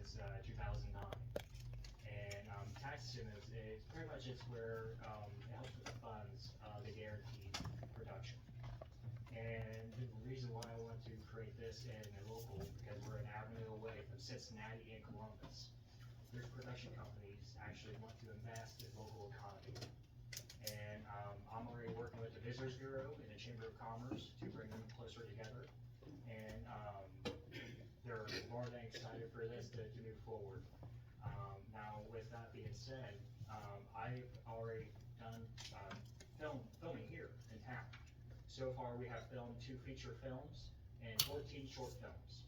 since 2009. And tax incentives is pretty much it's where it helps with the funds, the guaranteed production. And the reason why I want to create this in a local, because we're an avenue away from Cincinnati and Columbus. There's production companies actually want to invest in local economy. And I'm already working with the Visitors Bureau and the Chamber of Commerce to bring them closer together. And they're more than excited for this to move forward. Now, with that being said, I've already done filming here in town. So far, we have filmed 2 feature films and 14 short films.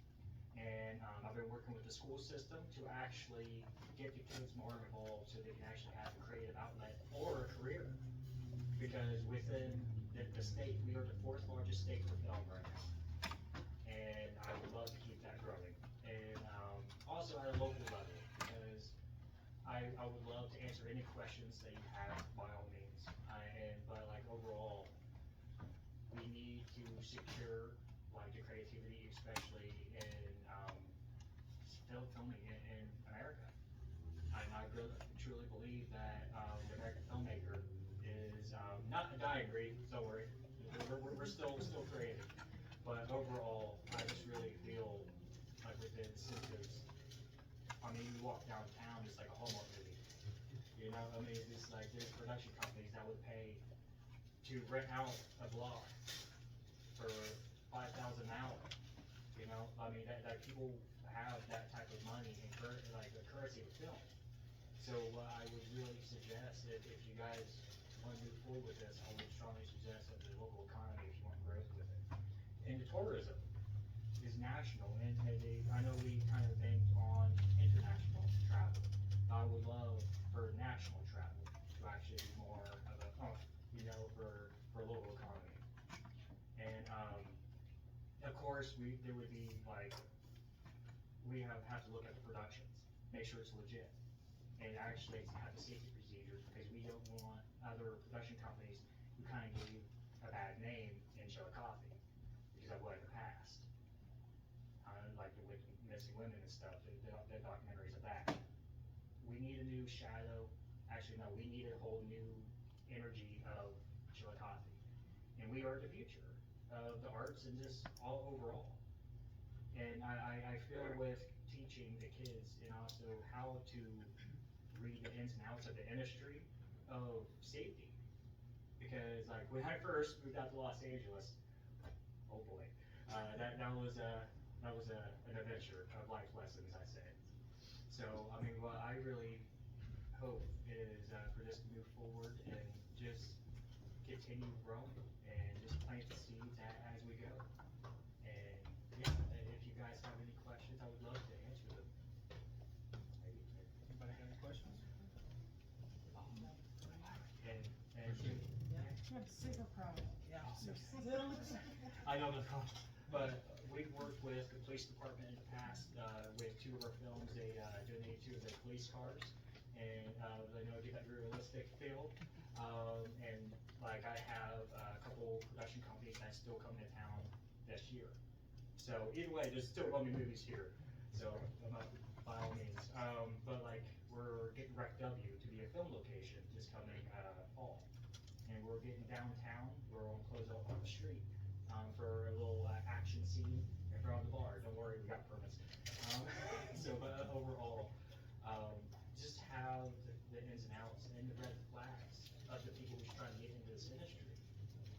And I've been working with the school system to actually get the kids more involved so they can actually have a creative outlet or a career. Because within the state, we are the 4th largest state for film right now. And I would love to keep that growing. And also at a local level, because I would love to answer any questions that you have by all means. But like overall, we need to secure like the creativity, especially in filming in America. And I really truly believe that the American filmmaker is not a dying breed. Don't worry, we're still creative. But overall, I just really feel like with the incentives. I mean, you walk downtown, it's like a Hallmark movie. You know, I mean, it's like there's production companies that would pay to rent out a block for $5,000 an hour. You know, I mean, that people have that type of money and like the currency to film. So what I would really suggest, if you guys want to move forward with this, I would strongly suggest that the local economy, if you want growth with it. And the tourism is national, and I know we kind of banked on international travel. I would love for national travel to actually be more of a, you know, for local economy. And of course, there would be like, we have to look at the productions, make sure it's legit, and actually have the safety procedures, because we don't want other production companies who kind of give you a bad name in Chillicothe, because of what in the past. Like the missing women and stuff, the documentaries of that. We need a new shadow, actually no, we need a whole new energy of Chillicothe. And we are the future of the arts and just all overall. And I feel with teaching the kids and also how to read the ins and outs of the industry of safety. Because like when I first moved out to Los Angeles, oh boy, that was an adventure of life lessons, I say. So, I mean, what I really hope is for this to move forward and just continue growing and just plant the seeds as we go. And yeah, if you guys have any questions, I would love to answer them. Anybody got any questions? And I'm super proud. Yeah. I know the problem, but we've worked with the police department in the past with 2 of our films. They donated 2 of their police cars, and they know get that realistic feel. And like I have a couple production companies that still come to town this year. So either way, there's still going to be movies here. So by all means, but like we're getting Rec W to be a film location this coming fall. And we're getting downtown, we're gonna close up on the street, for a little action scene in front of the bar. Don't worry, we got permits. So, but overall, just have the ins and outs and the red flags of the people who's trying to get into this industry.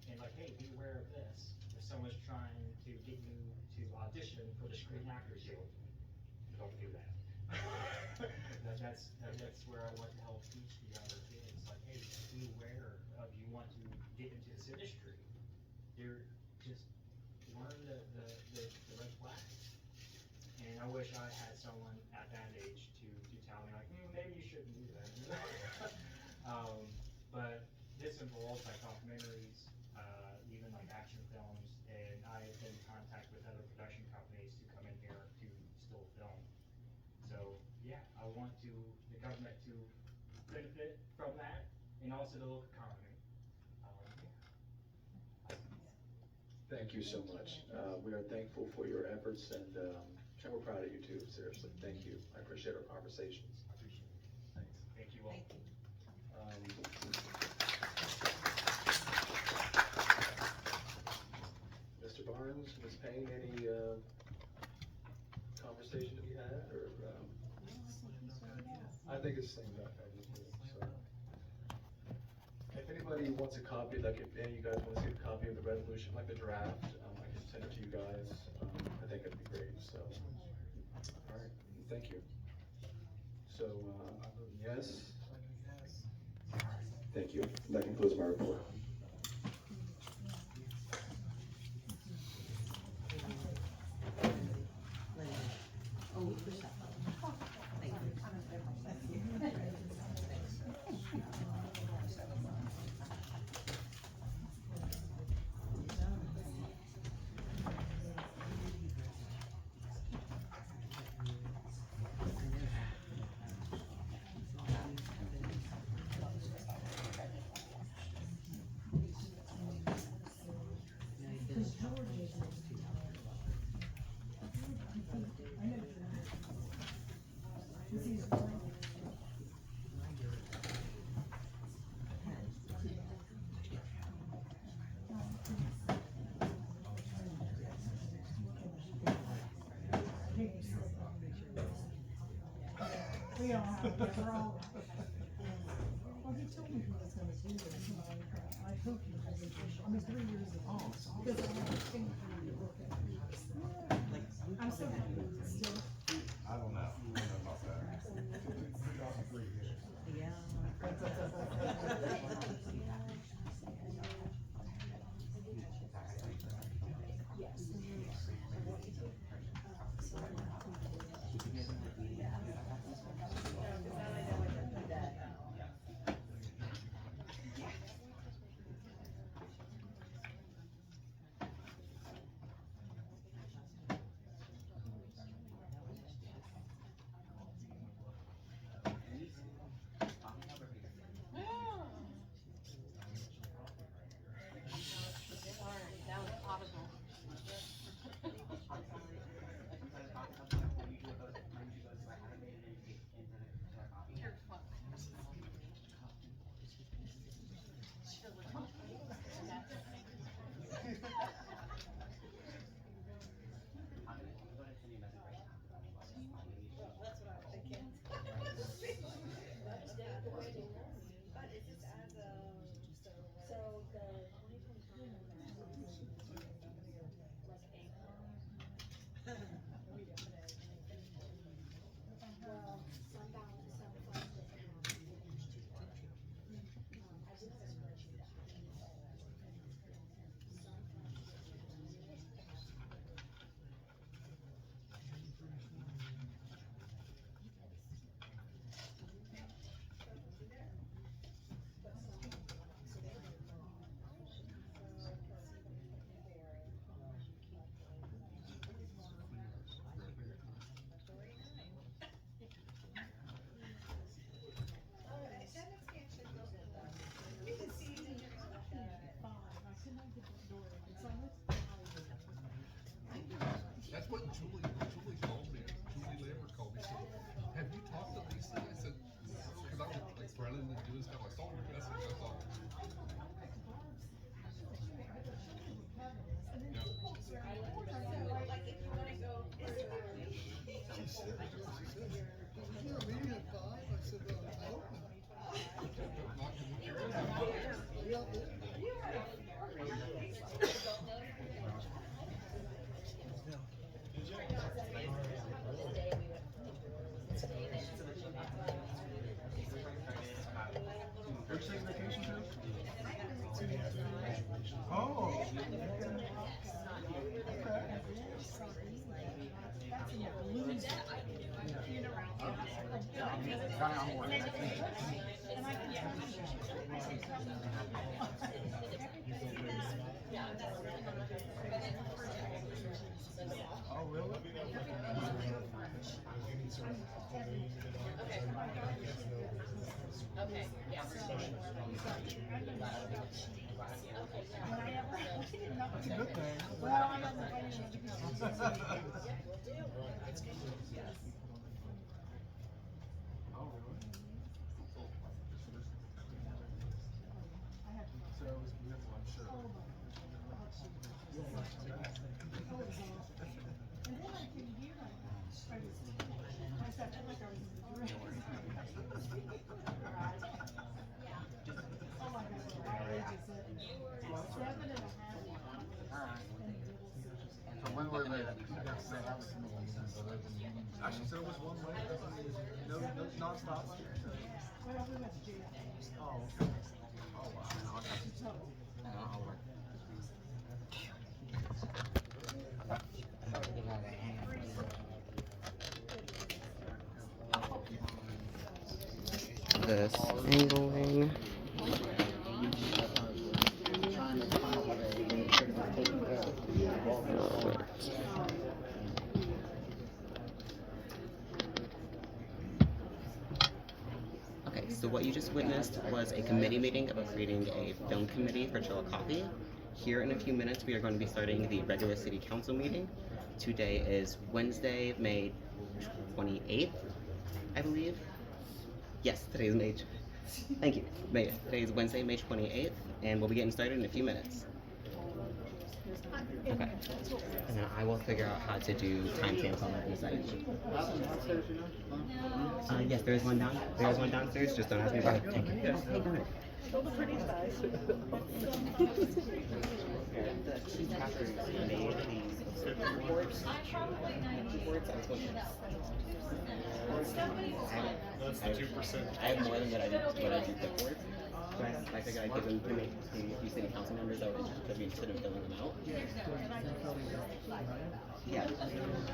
And like, hey, be aware of this. If someone's trying to get you to audition for the Screen Actors Guild, don't do that. That's where I want to help teach the younger kids. Like, hey, be aware of you want to get into this industry. You're just learn the red flags. And I wish I had someone at that age to tell me like, maybe you shouldn't do that. But this involves like documentaries, even like action films, and I have been in contact with other production companies to come in here to still film. So yeah, I want the government to benefit from that, and also the local economy. Thank you so much. We are thankful for your efforts and And we're proud of you too, seriously. Thank you. I appreciate our conversations. Thank you all. Mr. Barnes, Ms. Payne, any conversation to be had, or? I think it's the same that I just did, so. If anybody wants a copy, like if any of you guys want to see a copy of the resolution, like the draft, I can send it to you guys. I think it'd be great, so. All right, thank you. So, yes? Thank you. That concludes my report. We don't have, we're all. Well, he told me he was gonna do it, I hope he doesn't, 3 years ago. Because I have to think through the book. I'm so happy it's still. I don't know. I don't know about that. 2003 years. That's what Julie called me. Julie Lambert called me. Said, "Have you talked to Lisa?" I said, "No," because I was like running and doing stuff. I saw your message. I thought, she said, "Is there a meeting at 5?" I said, "I hope not." Are you taking vacation too? Oh. Oh, really? Okay, yeah. That's a good thing. Well, I don't know. It's where they have some meetings, actually said it was one way, no nonstop. Well, we went to jail. Oh, okay. Oh, wow. This angling. Okay, so what you just witnessed was a committee meeting about creating a film committee for Chillicothe. Here in a few minutes, we are going to be starting the regular city council meeting. Today is Wednesday, May 28th, I believe. Yes, today is May. Thank you. Today is Wednesday, May 28th, and we'll be getting started in a few minutes. Okay. And then I will figure out how to do timestamps on this side. Yes, there is one down. There is one downstairs. Just don't ask me about it. Thank you. Hey, go ahead. All the pretty size. The chapters made these reports. That's the 2%. I have more than what I do reports. So I figured I'd give them to a few city council members that would because we instead of filling them out. Yeah.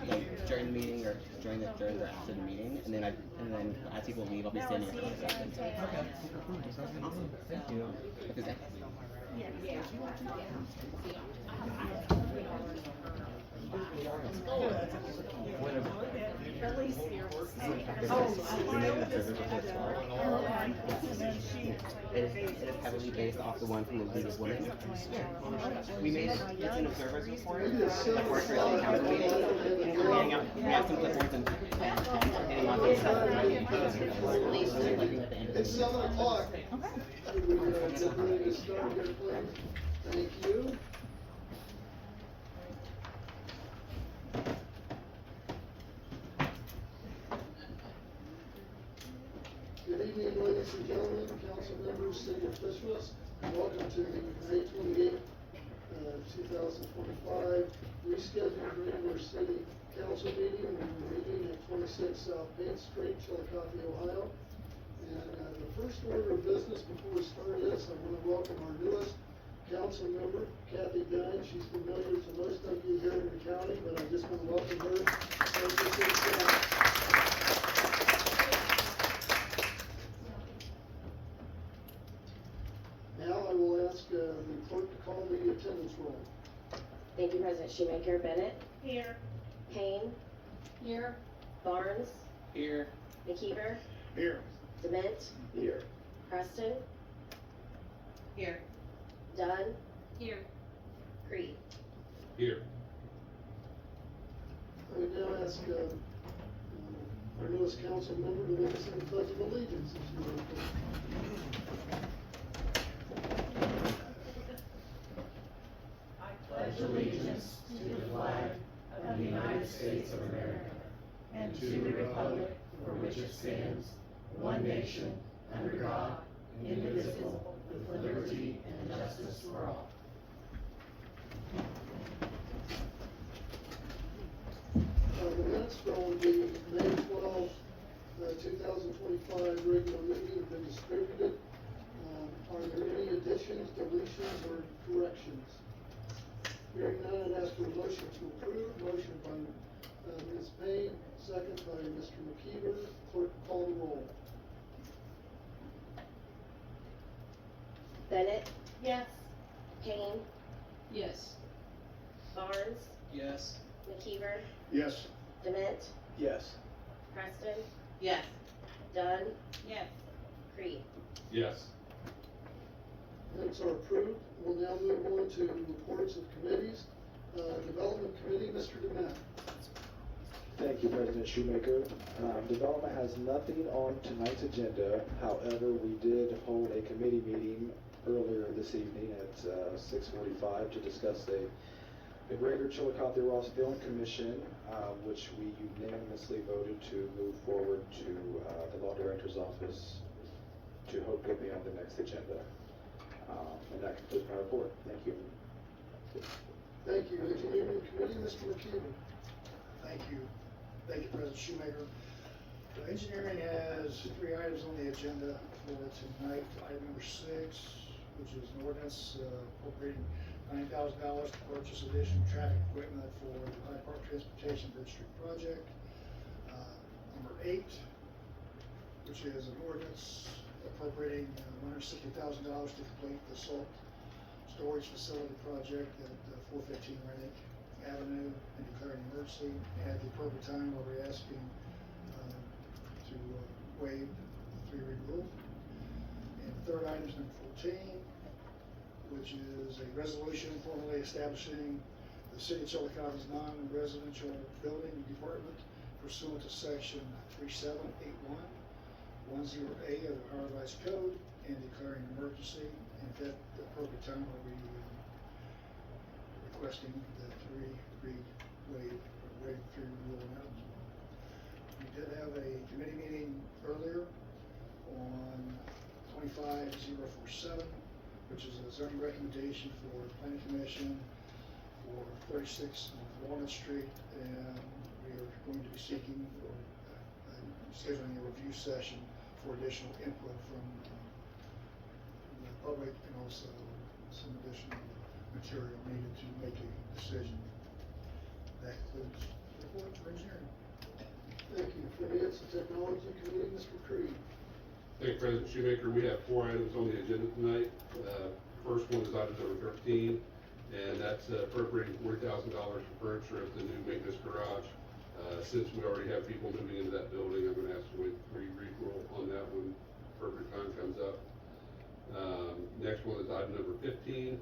Like during the meeting or during or after the meeting, and then as people leave, I'll be standing here for a second. Okay. Awesome. Thank you. Is that? It is heavily based off the one from the League of Women. We made it. It's an observer's report. Like we're creating a council meeting. We're handing out. We have some clipboards and handing out those stuff. It's 7 o'clock. We're going to get ready to start here, please. Thank you. Good evening, ladies and gentlemen, council members, city officials. Welcome to the May 28th, 2025 rescheduled regular city council meeting. We're meeting at 26 South Main Street, Chillicothe, Ohio. And the first order of business before we start is I want to welcome our newest council member, Kathy Gunn. She's familiar to most of you here in the county, but I just want to welcome her. Now I will ask the clerk to call the attendance roll. Thank you, President Shoemaker. Bennett? Here. Payne? Here. Barnes? Here. McKeever? Here. Dement? Here. Preston? Here. Dunn? Here. Creed? Here. I would now ask our newest council member to lead us in the Pledge of Allegiance, if you would. Pledge allegiance to the flag of the United States of America and to the republic for which it stands, one nation, under God, indivisible, with liberty and justice for all. The minutes from the May 12, 2025 regular meeting have been distributed. Are there any additions, deletions, or corrections? Hearing none, I'd ask for a motion to approve. Motion by Ms. Payne, second by Mr. McKeever. Clerk, call the roll. Bennett? Yes. Payne? Yes. Barnes? Yes. McKeever? Yes. Dement? Yes. Preston? Yes. Dunn? Yes. Creed? Yes. Minutes are approved. We'll now move on to reports of committees. Development Committee, Mr. Dement. Thank you, President Shoemaker. Development has nothing on tonight's agenda. However, we did hold a committee meeting earlier this evening at 6:45 to discuss the Greater Chillicothe Ross Film Commission, which we unanimously voted to move forward to the Law Director's Office to hopefully be on the next agenda. And that concludes my report. Thank you. Thank you. Engineering Committee, Mr. McKeever. Thank you. Thank you, President Shoemaker. Engineering has 3 items on the agenda for tonight. Item number 6, which is an ordinance appropriating $9,000 to purchase additional traffic equipment for the Hyde Park Transportation District project. Number 8, which is an ordinance appropriating $160,000 to complete the salt storage facility project at 415 Reddick Avenue and declaring an emergency. At the appropriate time, we're asking to waive the 3-read rule. And the third item is number 14, which is a resolution formally establishing the City of Chillicote's non-residential building department pursuant to section 378110A of the Ohio Revised Code and declaring an emergency. And at the appropriate time, we'll be requesting the 3-read waive 3-read rule on that as well. We did have a committee meeting earlier on 25047, which is a zoning recommendation for the planning commission for 36 Walnut Street, and we are going to be seeking or scheduling a review session for additional input from the public and also some additional material needed to make a decision. That concludes the report for engineering. Thank you. Finance and Technology Committee, Mr. Creed. Thank you, President Shoemaker. We have 4 items on the agenda tonight. First one is item number 13, and that's appropriating $40,000 for furniture at the new maintenance garage. Since we already have people moving into that building, I'm going to ask to wait 3-read rule on that when appropriate time comes up. Next one is item number 15,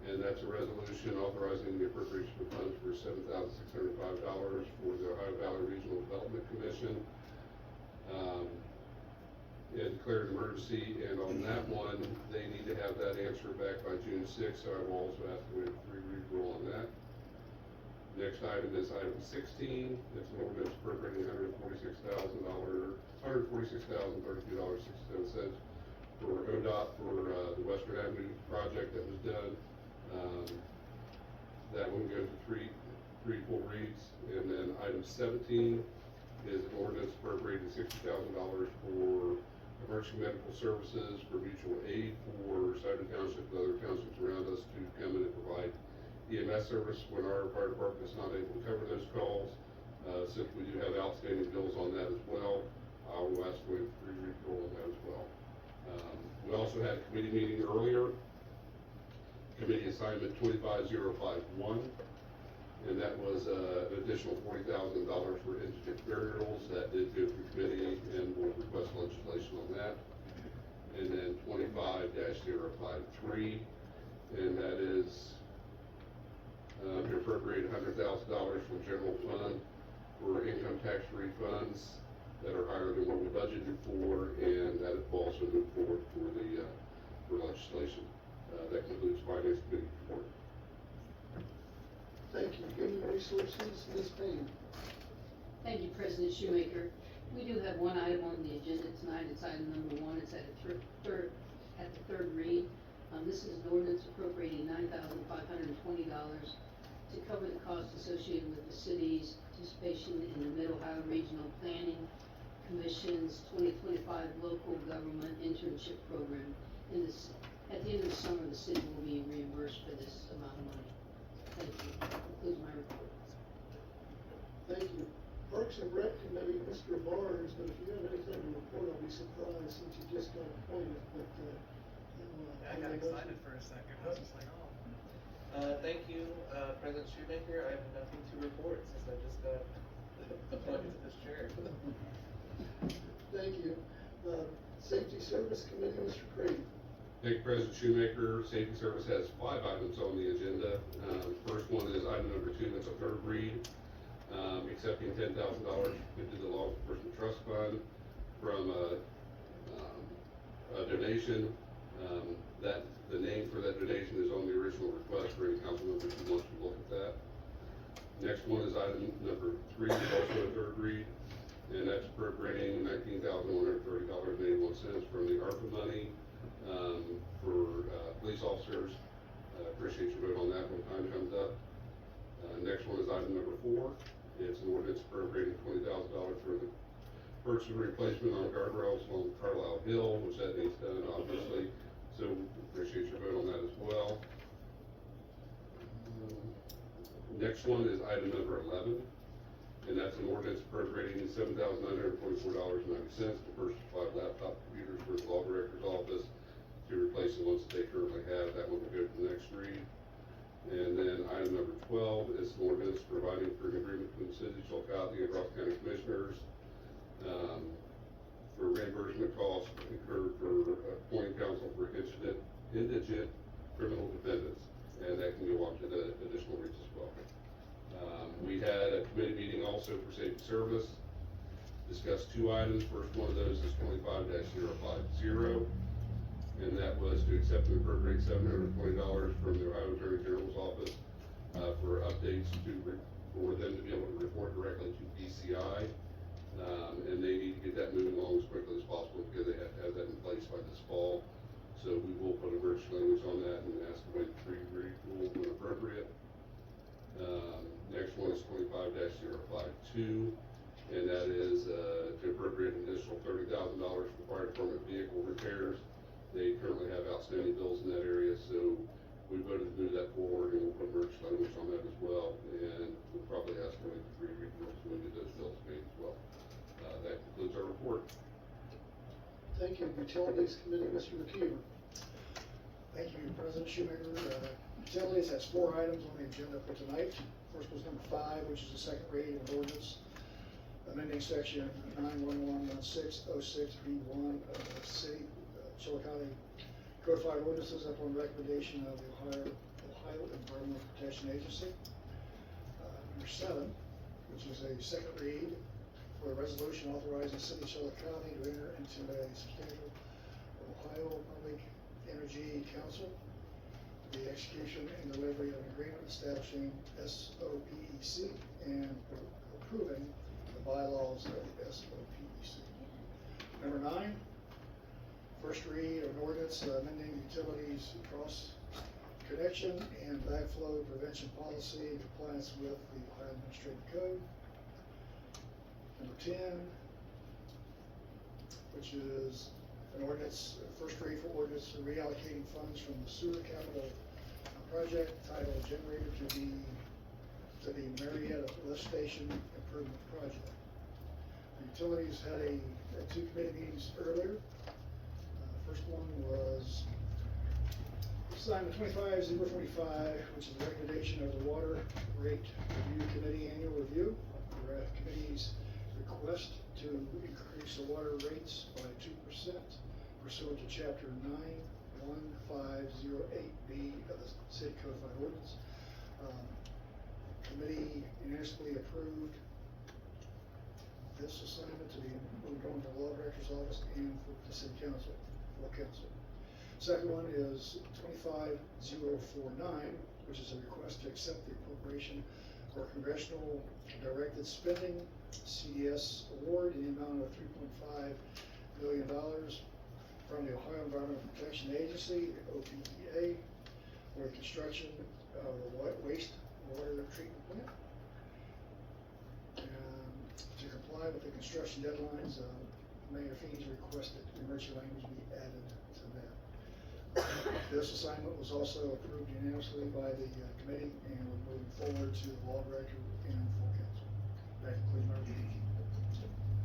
and that's a resolution authorizing the appropriation of funds for $7,605 for the Ohio Valley Regional Development Commission. And declared an emergency, and on that one, they need to have that answer back by June 6th, so I will also ask to wait a 3-read rule on that. Next item is item 16. It's an ordinance appropriating $146,032.67 for ODOT for the Western Avenue project that was done. That one goes to three full reads. And then item 17 is an ordinance appropriating $60,000 for emergency medical services for mutual aid for Sidon Township and other townships around us to come in and provide EMS service when our fire department is not able to cover those calls. Since we do have outstanding bills on that as well, I will ask for a 3-read rule on that as well. We also had a committee meeting earlier, committee assignment 25051, and that was an additional $40,000 for indigent burials. That did go through committee, and we'll request legislation on that. And then 25-053, and that is to appropriate $100,000 from general fund for income tax refunds that are higher than what we budgeted for, and that will also move forward for the for legislation. That concludes Finance Committee report. Thank you. Human Resources, Ms. Payne. Thank you, President Shoemaker. We do have one item on the agenda tonight. It's item number 1. It's at the third read. This is an ordinance appropriating $9,520 to cover the costs associated with the city's participation in the Mid-Ohio Regional Planning Commission's 2025 Local Government Internship Program. At the end of the summer, the city will be reimbursed for this amount of money. Thank you. That concludes my report. Thank you. Parks and Rec Committee, Mr. Barnes, but if you have anything to report, I'll be surprised since you just got appointed, but, I got excited for a second. I was just like, oh. Thank you, President Shoemaker. I have nothing to report since I just got appointed to this chair. Thank you. Safety Service Committee, Mr. Craig. Thank you, President Shoemaker. Safety Service has 5 items on the agenda. First one is item number 2. It's a 3rd read, accepting $10,000 into the Law Enforcement Trust Fund from a donation. That the name for that donation is on the original request for any council members who wants to look at that. Next one is item number 3, also a 3rd read, and that's appropriating $19,130.81 from the ARPA money for police officers. Appreciate your vote on that when time comes up. 04. It's an ordinance appropriating $20,000 for the purchase and replacement on guardrails along Carlisle Hill, which that needs done, obviously. So appreciate your vote on that as well. Next one is item number 11, and that's an ordinance appropriating $7,924.90 to purchase 5 laptop computers for the law director's office to replace the ones that they currently have. That one will go to the next read. And then item number 12 is an ordinance providing for an agreement between the city of Chillicothe and Ross County Commissioners for reimbursement costs incurred for appointing counsel for indigent criminal defendants. And that can go on to the additional reads as well. We had a committee meeting also for safety service, discussed 2 items. First one of those is 25-050, and that was to accept and appropriate $720 from the Ohio Attorney General's office for updates for them to be able to report directly to DCI. And they need to get that moving along as quickly as possible because they have to have that in place by this fall. So we will put emergency language on that and ask the way to read rule when appropriate. Next one is 25-052, and that is to appropriate an additional $30,000 for fire department vehicle repairs. They currently have outstanding bills in that area, so we voted to move that forward, and we'll put emergency language on that as well. And we'll probably ask them to read rules when we get those bills made as well. That concludes our report. Thank you. Utilities Committee, Mr. McKeever. Thank you, President Shoemaker. Utilities has 4 items on the agenda for tonight. First was number 5, which is the second reading of ordinance amending section 9111606B1 of the City Chillicothe Codified Ordinances upon recommendation of the Ohio Environmental Protection Agency. Number 7, which is a second read for a resolution authorizing the City of Chillicothe to enter into a substantial Ohio Public Energy Council, the execution and delivery of an agreement establishing SOPEC and approving the bylaws of the SOPEC. Number 9, first read of an ordinance amending utilities cross connection and backflow prevention policy in compliance with the Ohio Administrative Code. Number 10, which is an ordinance, first read for ordinance reallocating funds from the sewer capital project titled Generator to the Marietta Lift Station Improvement Project. The utilities had 2 committee meetings earlier. First one was assignment 25-045, which is the recommendation of the Water Rate Review Committee annual review. The committee's request to increase the water rates by 2% pursuant to Chapter 91508B of the City Codified Ordinance. Committee unanimously approved this assignment to be moved on to the Law Director's Office and for the City Council, full council. Second one is 25049, which is a request to accept the appropriation for congressional directed spending CDS award in the amount of $3.5 million from the Ohio Environmental Protection Agency, OPEA, for the construction of the wastewater treatment plant. To comply with the construction deadlines, Mayor Feeney requested emergency language be added to that. This assignment was also approved unanimously by the committee, and we're moving forward to the law director and full council. That concludes my review.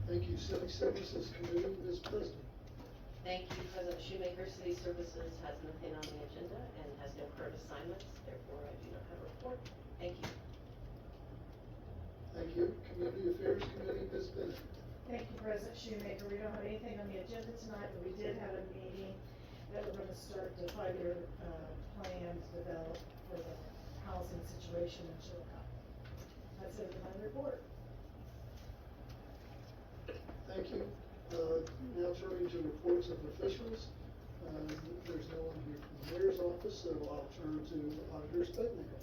Thank you. Civic Services Committee, Ms. President. Thank you, President Shoemaker. City Services has nothing on the agenda and has no current assignments, therefore I do not have a report. Thank you. Thank you. Community Affairs Committee, Ms. Bennett. Thank you, President Shoemaker. We don't have anything on the agenda tonight, but we did have a meeting that we're gonna start the 5-year plan to develop for the housing situation in Chillicothe. That's it for my report. Thank you. Now turning to reports of officials. There's no one here from the mayor's office, so I'll turn to Auditor Spedmaker.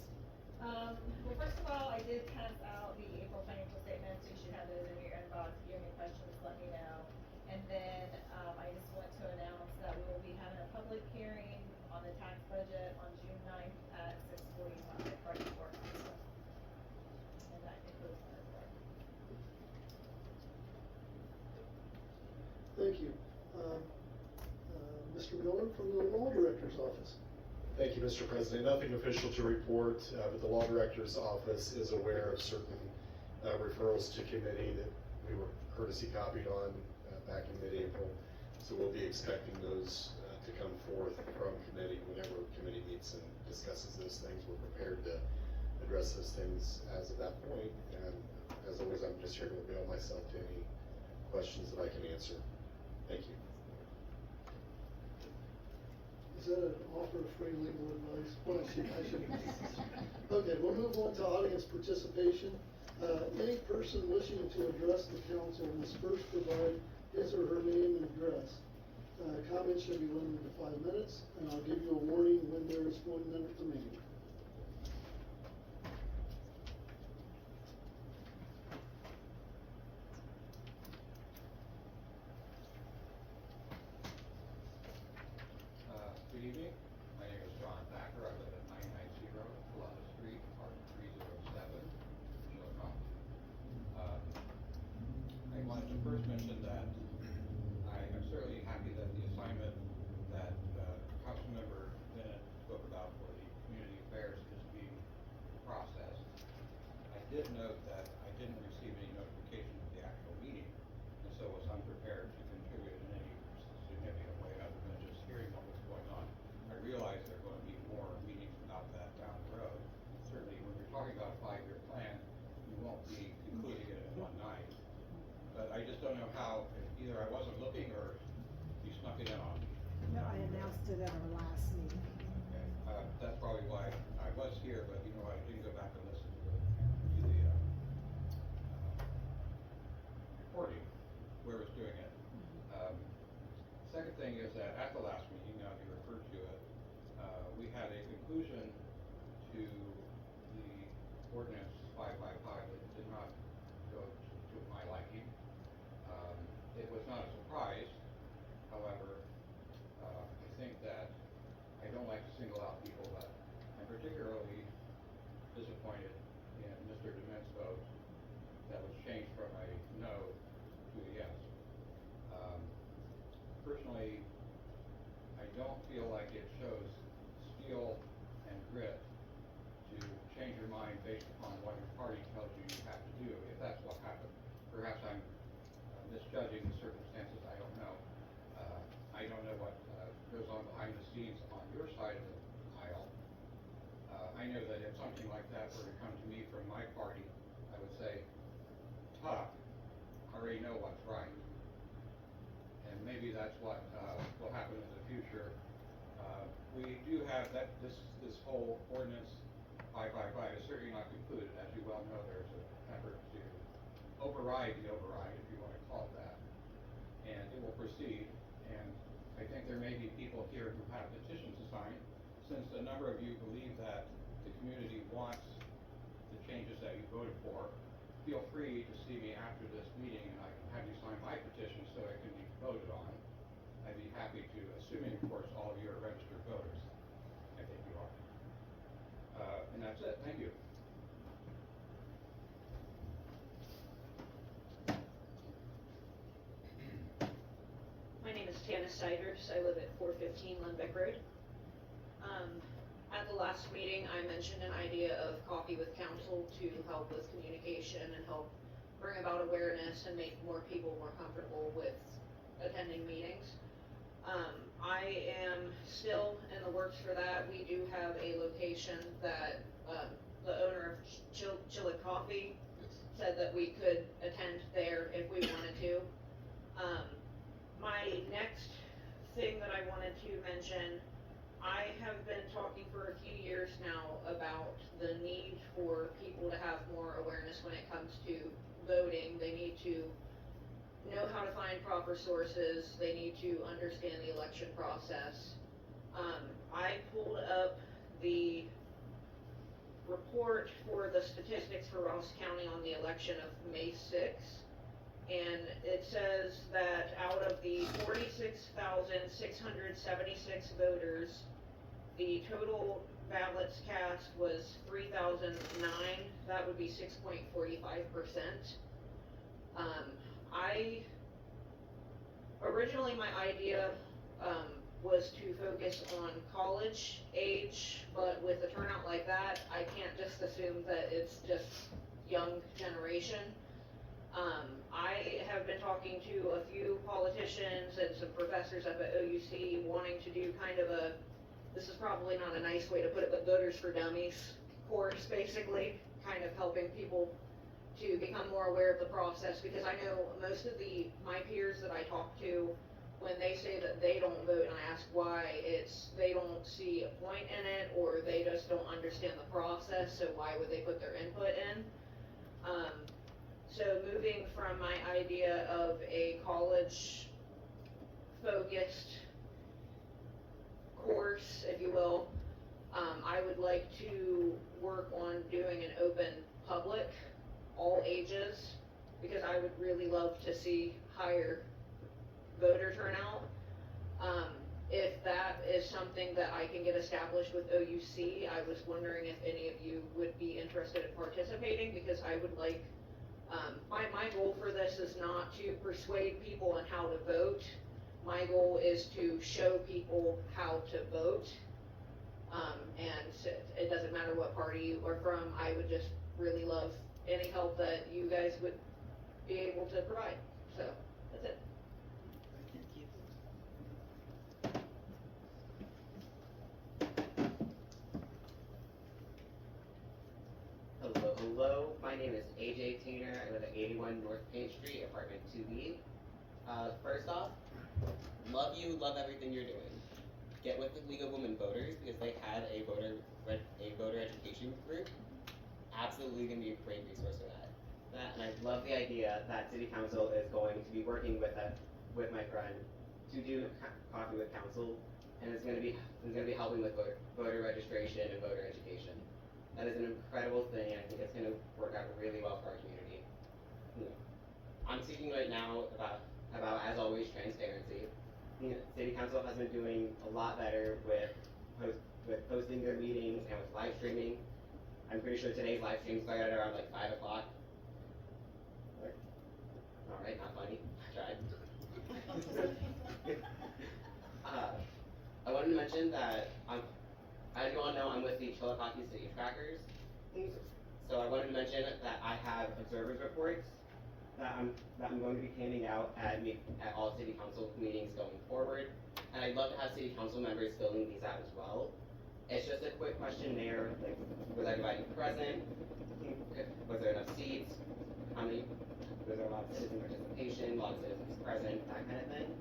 Well, first of all, I did pass out the April financial statements. You should have those in your inbox. If you have any questions, let me know. And then, I just want to announce that we will be having a public hearing on the tax budget on June 9th at 6:45 right before council. And that thank you. Mr. Miller from the Law Director's Office. Thank you, Mr. President. Nothing official to report, but the Law Director's Office is aware of certain referrals to committee that we were courtesy copied on back in mid-April. So we'll be expecting those to come forth from committee whenever committee meets and discusses those things. We're prepared to address those things as of that point. And as always, I'm just here to avail myself to any questions that I can answer. Thank you. Is that an offer of free legal advice? Well, I should. Okay, we'll move on to audience participation. Any person wishing to address the council must first provide his or her name and address. Comments should be limited to 5 minutes, and I'll give you a warning when there is 1 minute remaining. Good evening. My name is John Thacker. I live at 990 Columbus Street, apartment 307, Chillicothe. I wanted to first mention that I am certainly happy that the assignment that Councilmember Bennett spoke about for the community affairs is being processed. I did note that I didn't receive any notification of the actual meeting, and so was unprepared to contribute in any significant way other than just hearing what was going on. I realize there are going to be more meetings about that down the road. Certainly, when you're talking about a 5-year plan, you won't be concluding it in one night. But I just don't know how, either I wasn't looking or you snuck it in on me. No, I announced it at our last meeting. Okay, that's probably why I was here, but you know, I didn't go back and listen to the recording, where it was doing it. Second thing is that at the last meeting, now you referred to it, we had a conclusion to the ordinance 555 that did not go to my liking. It was not a surprise, however, I think that I don't like to single out people, but I'm particularly disappointed in Mr. DeMint's vote that was changed from a no to a yes. Personally, I don't feel like it shows steel and grit to change your mind based upon what your party tells you you have to do, if that's what happened. Perhaps I'm misjudging the circumstances, I don't know. I don't know what goes on behind the scenes on your side of the aisle. I know that if something like that were to come to me from my party, I would say, tough, I already know what's right. And maybe that's what will happen in the future. We do have that, this whole ordinance 555 is certainly not concluded. As you well know, there's an effort to override the override, if you want to call it that. And it will proceed. And I think there may be people here who have petitions to sign. Since a number of you believe that the community wants the changes that you voted for, feel free to see me after this meeting and I can have you sign my petition so it can be voted on. I'd be happy to, assuming of course all of you are registered voters. I think you are. And that's it. Thank you. My name is Tana Siders. I live at 415 Lundbeck Road. At the last meeting, I mentioned an idea of coffee with council to help with communication and help bring about awareness and make more people more comfortable with attending meetings. I am still in the works for that. We do have a location that the owner of Chillicothe Coffee said that we could attend there if we wanted to. My next thing that I wanted to mention, I have been talking for a few years now about the need for people to have more awareness when it comes to voting. They need to know how to find proper sources. They need to understand the election process. I pulled up the report for the statistics for Ross County on the election of May 6th. And it says that out of the 46,676 voters, the total ballots cast was 3,009. That would be 6.45%. originally my idea, was to focus on college age, but with a turnout like that, I can't just assume that it's just young generation. I have been talking to a few politicians and some professors up at OUC wanting to do kind of a, this is probably not a nice way to put it, but Voters for Dummies course, basically, kind of helping people to become more aware of the process, because I know most of my peers that I talk to, when they say that they don't vote and I ask why, it's they don't see a point in it, or they just don't understand the process, so why would they put their input in? So moving from my idea of a college focused course, if you will, I would like to work on doing an open public, all ages, because I would really love to see higher voter turnout. If that is something that I can get established with OUC, I was wondering if any of you would be interested in participating, because I would like, my goal for this is not to persuade people on how to vote. My goal is to show people how to vote. And it doesn't matter what party you are from, I would just really love any help that you guys would be able to provide. So, that's it. Hello, my name is AJ Tainer. I live at 81 North Page Street, apartment 2B. First off, love you, love everything you're doing. Get with the League of Women Voters, because they had a voter education group. Absolutely gonna be a great resource for that. And I love the idea that City Council is going to be working with my friend to do coffee with council, and it's gonna be helping with voter registration and voter education. That is an incredible thing, and I think it's gonna work out really well for our community. I'm speaking right now about as always, transparency. City Council has been doing a lot better with posting their meetings and with live streaming. I'm pretty sure today's live stream started around like 5 o'clock. Alright, not funny. I tried. I wanted to mention that as you all know, I'm with the Chillicothe City Trackers. So I wanted to mention that I have observers reports that I'm going to be handing out at all city council meetings going forward. And I'd love to have city council members filling these out as well. It's just a quick questionnaire, like, was everybody present? Was there enough seats? Was there a lot of citizen participation, a lot of citizens present, that kind of thing?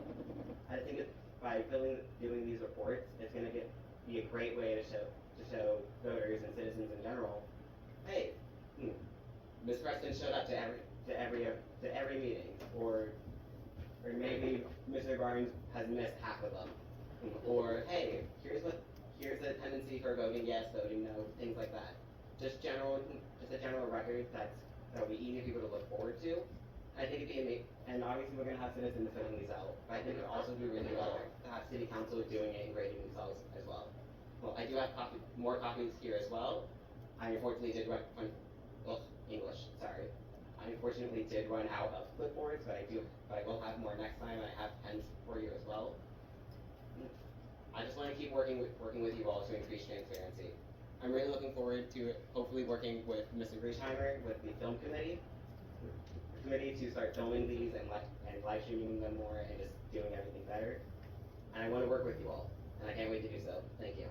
I think by doing these reports, it's gonna be a great way to show voters and citizens in general, hey, Ms. Preston showed up to every meeting, or maybe Mr. Barnes has missed half of them, or hey, here's the tendency for voting yes, voting no, things like that. Just a general record that'll be easy for people to look forward to. I think it'd be amazing, and obviously we're gonna have citizens filling these out, but I think it'd also be really well to have city council doing it and grading themselves as well. Well, I do have more copies here as well. I unfortunately did run I unfortunately did run out of clipboards, but I will have more next time, and I have pens for you as well. I just want to keep working with you all to increase transparency. I'm really looking forward to hopefully working with Mr. Griesheimer with the film committee to start filming these and live streaming them more and just doing everything better. And I want to work with you all, and I can't wait to do so. Thank you.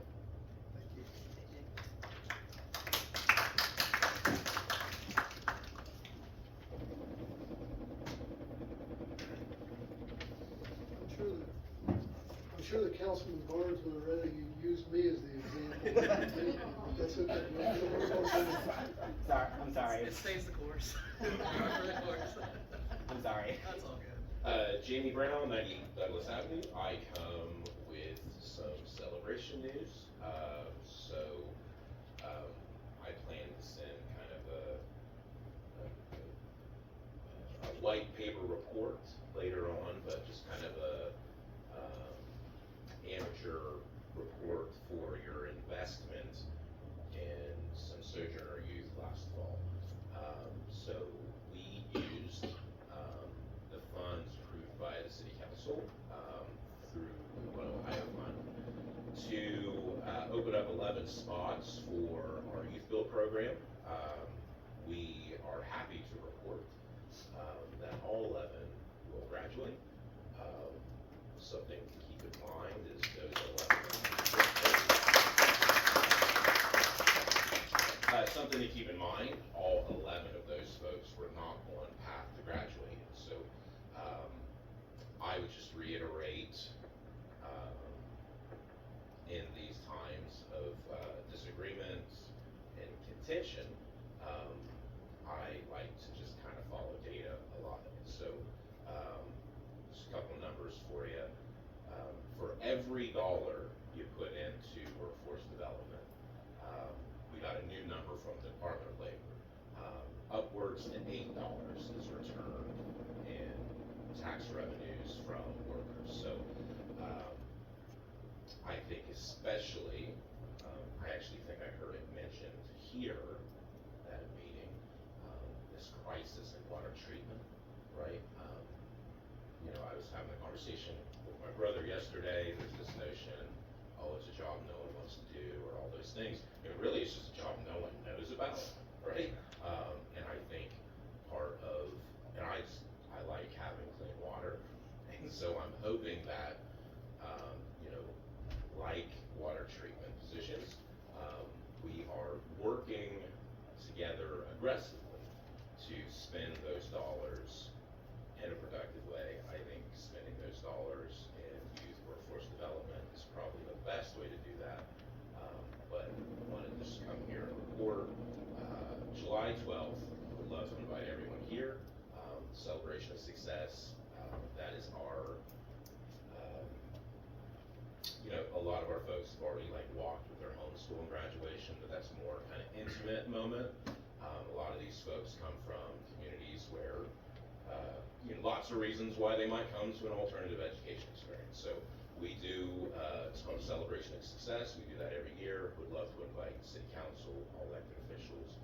I'm sure that Councilman Barnes would have rather you use me as the example. That's okay. I'm sorry. It stays the course. I'm sorry. That's all good. Jamie Brown, 90 Douglas Avenue. I come with some celebration news. I plan to send kind of a white paper report later on, but just kind of a amateur report for your investment in some Sojourner youth last fall. So we used the funds approved by the City Council 11 spots for our youth build program. We are happy to report that all 11 will graduate. Something to keep in mind is those 11. Something to keep in mind, all 11 of those folks were not on path to graduating. So I would just reiterate, in these times of disagreement and contention, I like to just kind of follow data a lot. So just a couple of numbers for you. For every dollar you put into workforce development, we got a new number from the Department of Labor. Upwards to $8 is returned in tax revenues from workers. So I think especially, I actually think I heard it mentioned here at a meeting, this crisis in water treatment, right? You know, I was having a conversation with my brother yesterday. There's this notion, oh, it's a job no one wants to do, or all those things. And really, it's just a job no one knows about, right? And I think part of, and I like having clean water, and so I'm hoping that, you know, like water treatment positions, we are working together aggressively to spend those dollars in a productive way. I think spending those dollars in youth workforce development is probably the best way to do that. But I wanted to just come here and report. July 12th, I would love to invite everyone here. Celebration of success. That is our, you know, a lot of our folks have already like walked with their homeschool and graduation, but that's more kind of intimate moment. A lot of these folks come from communities where, you know, lots of reasons why they might come to an alternative education experience. So we do, it's called a celebration of success. We do that every year. Would love to invite city council, all elected officials.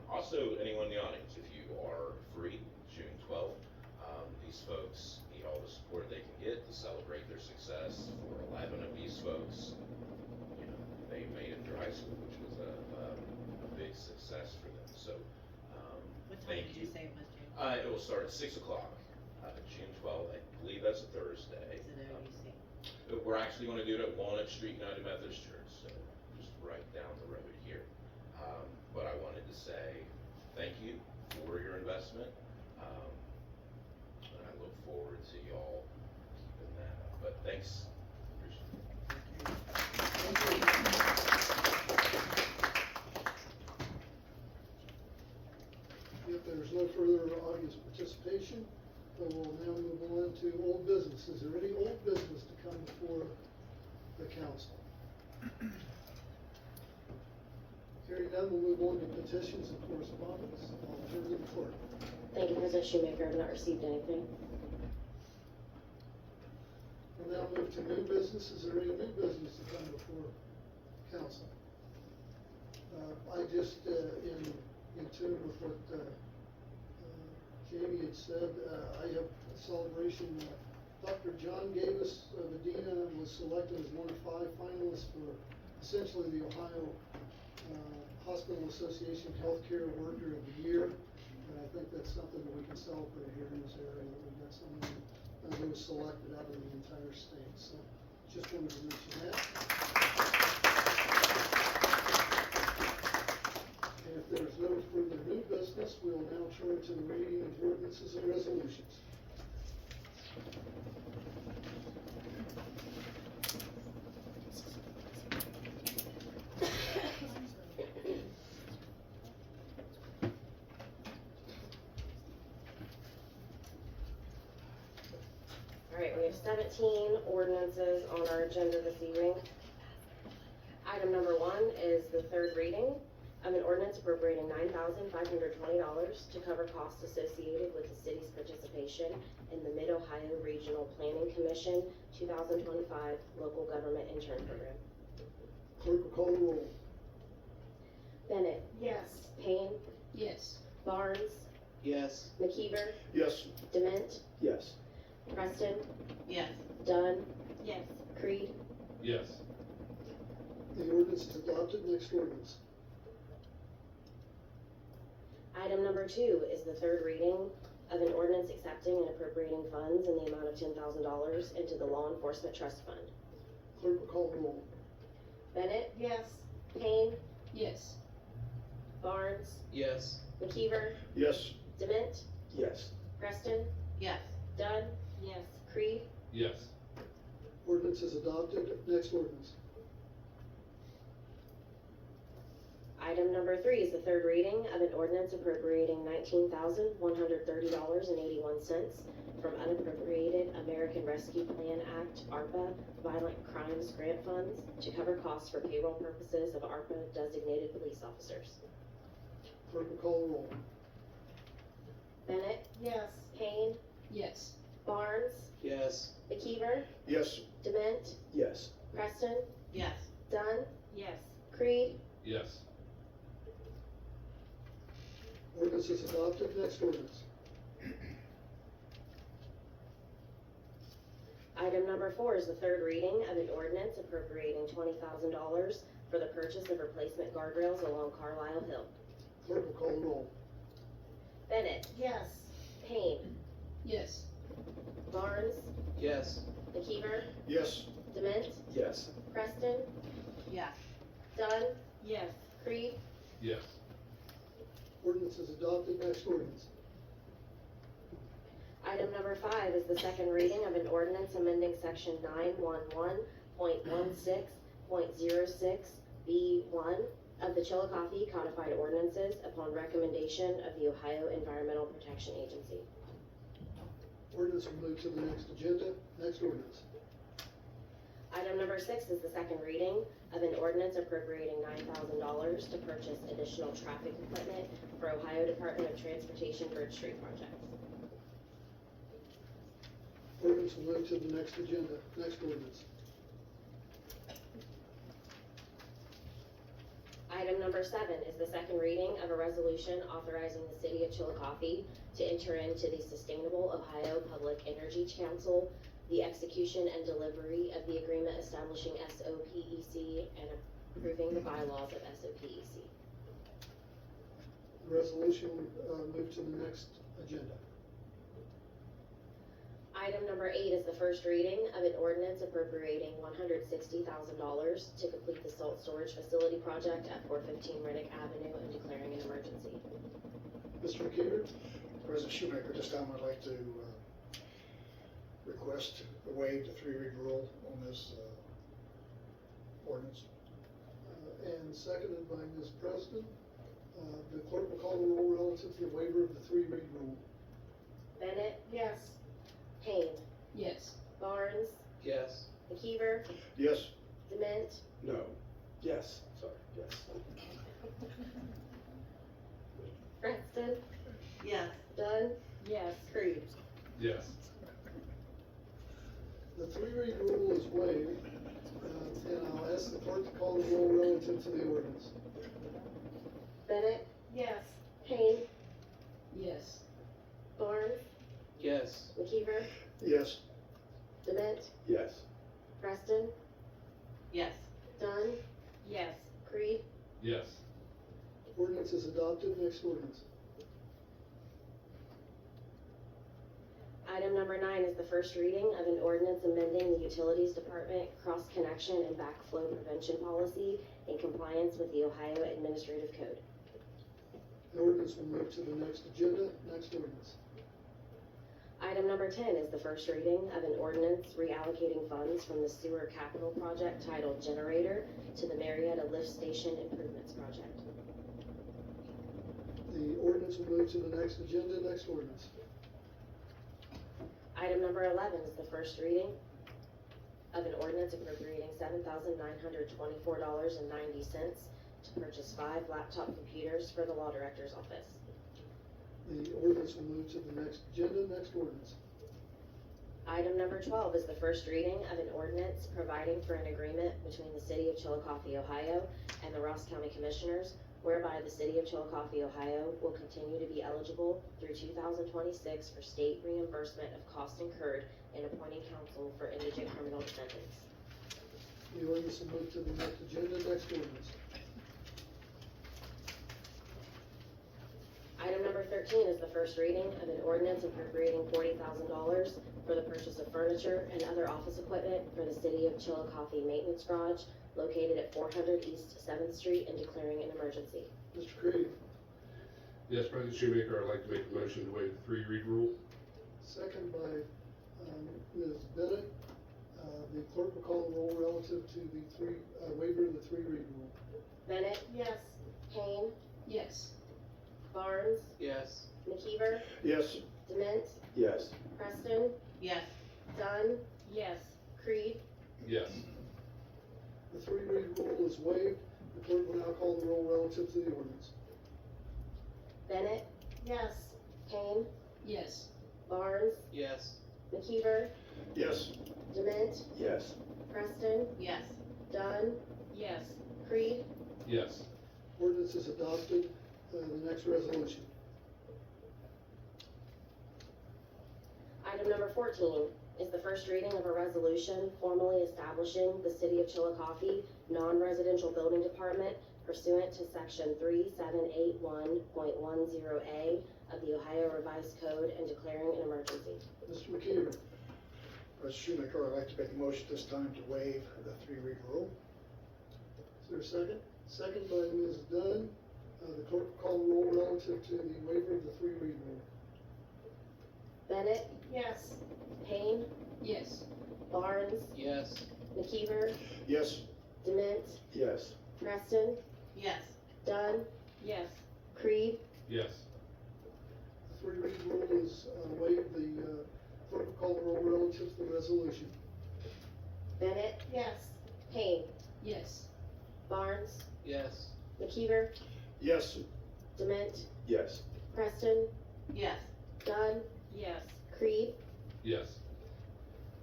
Also, anyone in the audience, if you are free, June 12th, these folks need all the support they can get to celebrate their success. For 11 of these folks, you know, they made it through high school, which was a big success for them. So, What time thank did you say it was, June? It will start at 6 o'clock, June 12th. I believe that's a Thursday. Is it OUC? We're actually going to do it at Walnut Street United Methodist Church, so just right down the road here. But I wanted to say thank you for your investment, and I look forward to y'all keeping that up. But thanks. Appreciate it. If there's no further audience participation, we will now move on to old business. Is there any old business to come before the council? Hearing none, we'll move on to petitions and correspondence. I'll turn to the clerk. Thank you, President Shoemaker. I've not received anything. We'll now move to new business. Is there any new business to come before council? I just, in tune with what Jamie had said, I have a celebration. Dr. John Gavis of Medina was selected as one of 5 finalists for essentially the Ohio Hospital Association Healthcare Worker of the Year. And I think that's something that we can celebrate here in this area, that we've got someone who was selected out of the entire state. So just wanted to mention that. And if there's no further new business, we'll now turn to the reading of ordinances and resolutions. All right, we have 17 ordinances on our agenda this evening. Item number 1 is the third reading of an ordinance appropriating $9,520 to cover costs associated with the city's participation in the Mid-Ohio Regional Planning Commission 2025 Local Government Intern Program. Clerk will call the roll. Bennett. Yes. Payne. Yes. Barnes. Yes. McKeever. Yes. Dement. Yes. Preston. Yes. Dunn. Yes. Creed. Yes. The ordinance is adopted. Next ordinance. Item number 2 is the third reading of an ordinance accepting and appropriating funds in the amount of $10,000 into the Law Enforcement Trust Fund. Clerk will call the roll. Bennett? Yes. Payne? Yes. Barnes? Yes. McKeever? Yes. Dement? Yes. Preston? Yes. Dunn? Yes. Creed? Yes. Ordinance is adopted. Next ordinance. Item number 3 is the third reading of an ordinance appropriating $19,130.81 from unappropriated American Rescue Plan Act, ARPA, Violent Crimes Grant Funds to cover costs for payroll purposes of ARPA designated police officers. Clerk will call the roll. Bennett? Yes. Payne? Yes. Barnes? Yes. McKeever? Yes. Dement? Yes. Preston? Yes. Dunn? Yes. Creed? Yes. Ordinance is adopted. Next ordinance. Item number 4 is the third reading of an ordinance appropriating $20,000 for the purchase of replacement guardrails along Carlisle Hill. Clerk will call the roll. Bennett? Yes. Payne? Yes. Barnes? Yes. McKeever? Yes. Dement? Yes. Preston? Yes. Dunn? Yes. Creed? Yes. Ordinance is adopted. Next ordinance. Item number 5 is the second reading of an ordinance amending section 911.16.06B1 of the Chillicothe Codified Ordinances upon recommendation of the Ohio Environmental Protection Agency. Ordinance will move to the next agenda. Next ordinance. Item number 6 is the second reading of an ordinance appropriating $9,000 to purchase additional traffic equipment for Ohio Department of Transportation Bridge Street project. Ordinance will move to the next agenda. Next ordinance. Item number 7 is the second reading of a resolution authorizing the City of Chillicothe to enter into the Sustainable Ohio Public Energy Council, the execution and delivery of the agreement establishing SOPEC and approving the bylaws of SOPEC. The resolution will move to the next agenda. Item number 8 is the first reading of an ordinance appropriating $160,000 to complete the salt storage facility project at 415 Riddick Avenue and declaring an emergency. Mr. McKeever? President Shoemaker, this time I'd like to request to waive the 3-read rule on this ordinance. And seconded by Ms. Preston. The clerk will call the roll relative to the waiver of the 3-read rule. Bennett? Yes. Payne? Yes. Barnes? Yes. McKeever? Yes. Dement? No. Yes. Sorry. Yes. Preston? Yes. Dunn? Yes. Creed? Yes. The 3-read rule is waived, and I'll ask the clerk to call the roll relative to the ordinance. Bennett? Yes. Payne? Yes. Barnes? Yes. McKeever? Yes. Dement? Yes. Preston? Yes. Dunn? Yes. Creed? Yes. Ordinance is adopted. Next ordinance. Item number 9 is the first reading of an ordinance amending the Utilities Department cross-connection and backflow prevention policy in compliance with the Ohio Administrative Code. The ordinance will move to the next agenda. Next ordinance. Item number 10 is the first reading of an ordinance reallocating funds from the sewer capital project titled Generator to the Marietta Lift Station Improvements Project. The ordinance will move to the next agenda. Next ordinance. Item number 11 is the first reading of an ordinance appropriating $7,924.90 to purchase 5 laptop computers for the Law Director's Office. The ordinance will move to the next agenda. Next ordinance. Item number 12 is the first reading of an ordinance providing for an agreement between the City of Chillicothe, Ohio and the Ross County Commissioners, whereby the City of Chillicothe, Ohio will continue to be eligible through 2026 for state reimbursement of costs incurred in appointing counsel for indigent criminal defendants. The ordinance will move to the next agenda, next ordinance. Item number 13 is the first reading of an ordinance appropriating $40,000 for the purchase of furniture and other office equipment for the City of Chillicothe Maintenance Garage located at 400 East 7th Street and declaring an emergency. Mr. Creed, Yes, President Shoemaker, I'd like to make a motion to waive the 3-read rule. second by, Ms. Bennett. The clerk will call the roll relative to the waiver of the 3-read rule. Bennett? Yes. Kane? Yes. Barnes? Yes. McKeever? Yes. Dement? Yes. Preston? Yes. Dunn? Yes. Creed? Yes. The 3-read rule is waived. The clerk will now call the roll relative to the ordinance. Bennett? Yes. Kane? Yes. Barnes? Yes. McKeever? Yes. Dement? Yes. Preston? Yes. Dunn? Yes. Creed? Yes. Ordinance is adopted. The next resolution. Item number 14 is the first reading of a resolution formally establishing the City of Chillicothe non-residential building department pursuant to section 3781.10A of the Ohio Revised Code and declaring an emergency. Mr. McKeever, President Shoemaker, I'd like to make a motion this time to waive the 3-read rule. is there a second? Second by Ms. Dunn. The clerk will call the roll relative to the waiver of the 3-read rule. Bennett? Yes. Payne? Yes. Barnes? Yes. McKeever? Yes. Dement? Yes. Preston? Yes. Dunn? Yes. Creed? Yes. The 3-read rule is waived. The clerk will call the roll relative to the resolution. Bennett? Yes. Payne? Yes. Barnes? Yes. McKeever? Yes. Dement? Yes. Preston? Yes. Dunn? Yes. Creed? Yes.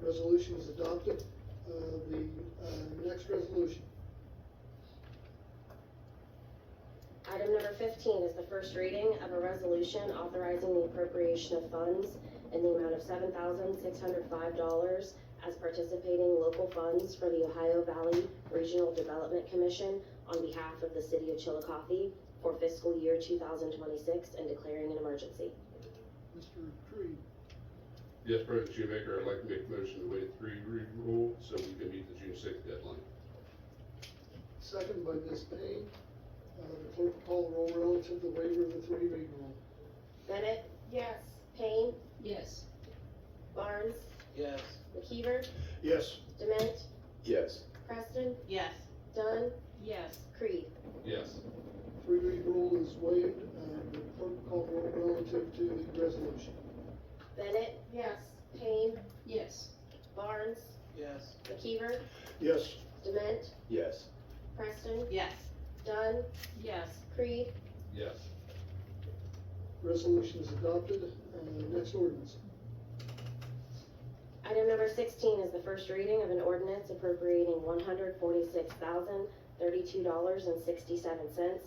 Resolution is adopted. The next resolution. Item number 15 is the first reading of a resolution authorizing the appropriation of funds in the amount of $7,605 as participating local funds for the Ohio Valley Regional Development Commission on behalf of the City of Chillicothe for fiscal year 2026 and declaring an emergency. Mr. Creed, Yes, President Shoemaker, I'd like to make a motion to waive the 3-read rule so we can meet the June 6th deadline. second by Ms. Payne. The clerk will call the roll relative to the waiver of the 3-read rule. Bennett? Yes. Payne? Yes. Barnes? Yes. McKeever? Yes. Dement? Yes. Preston? Yes. Dunn? Yes. Creed? Yes. 3-read rule is waived. The clerk will call the roll relative to the resolution. Bennett? Yes. Payne? Yes. Barnes? Yes. McKeever? Yes. Dement? Yes. Preston? Yes. Dunn? Yes. Creed? Yes. Resolution is adopted. Next ordinance. Item number 16 is the first reading of an ordinance appropriating $146,032.67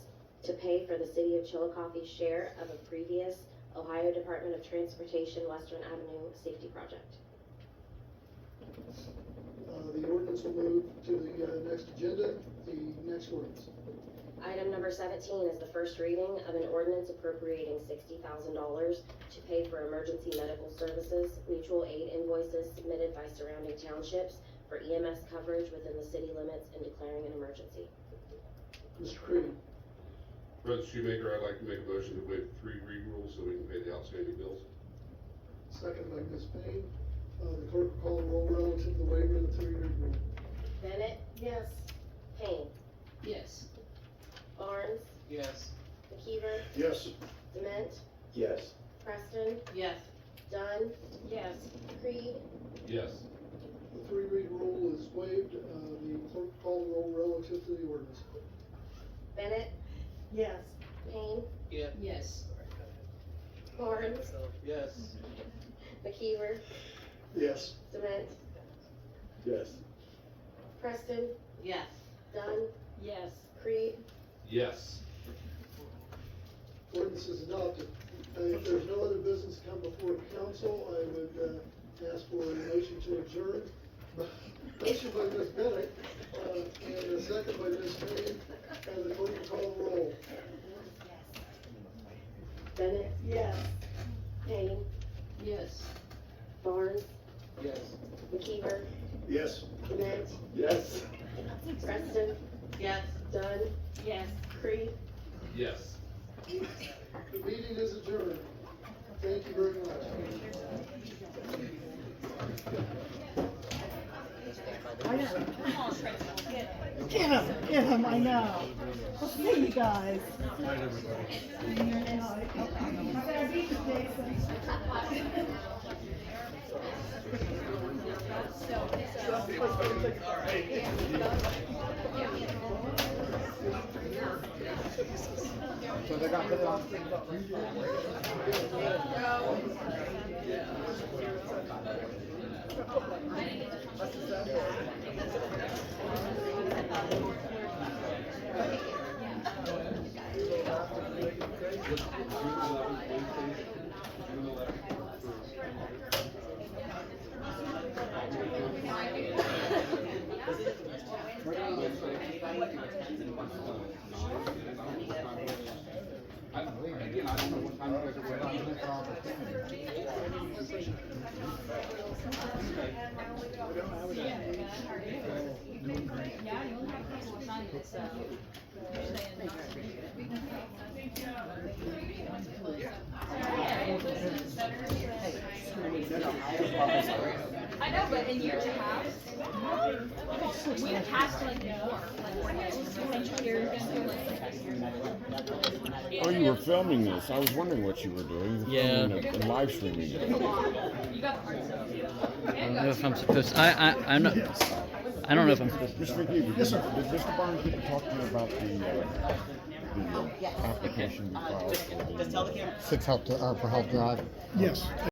to pay for the City of Chillicothe's share of a previous Ohio Department of Transportation Western Avenue safety project. The ordinance will move to the next agenda. The next ordinance. Item number 17 is the first reading of an ordinance appropriating $60,000 to pay for emergency medical services, mutual aid invoices submitted by surrounding townships for EMS coverage within the city limits and declaring an emergency. Mr. Creed, President Shoemaker, I'd like to make a motion to waive the 3-read rule so we can pay the outstanding bills. second by Ms. Payne. The clerk will call the roll relative to the waiver of the 3-read rule. Bennett? Yes. Payne? Yes. Barnes? Yes. McKeever? Yes. Dement? Yes. Preston? Yes. Dunn? Yes. Creed? Yes. The 3-read rule is waived. The clerk will call the roll relative to the ordinance. Bennett? Yes. Payne? Yeah. Yes. Barnes? Yes. McKeever? Yes. Dement? Yes. Preston? Yes. Dunn? Yes. Creed? Yes. Ordinance is adopted. If there's no other business to come before council, I would ask for a motion to adjourn. Motion by Ms. Bennett, and a second by Ms. Payne, and the clerk will call the roll. Bennett? Yes. Payne? Yes. Barnes? Yes. McKeever? Yes. Clement? Yes. Preston? Yes. Dunn? Yes. Creed? Yes. The meeting is adjourned. Thank you very much. I know. Get him, I know. We'll see you guys. Night, everybody. So they got put on. Again, I don't know what time you guys are waiting. I know, but in years past, we passed like more, like engineers and Oh, you were filming this. I was wondering what you were doing. You were filming it and live streaming it. You got the hard stuff too. I don't know if I'm supposed to, I'm not, I don't know if I'm supposed to. Mr. McGee, did Mr. Barnes get to talk to you about the application you filed for the 6 Health, for Health Drive? Yes.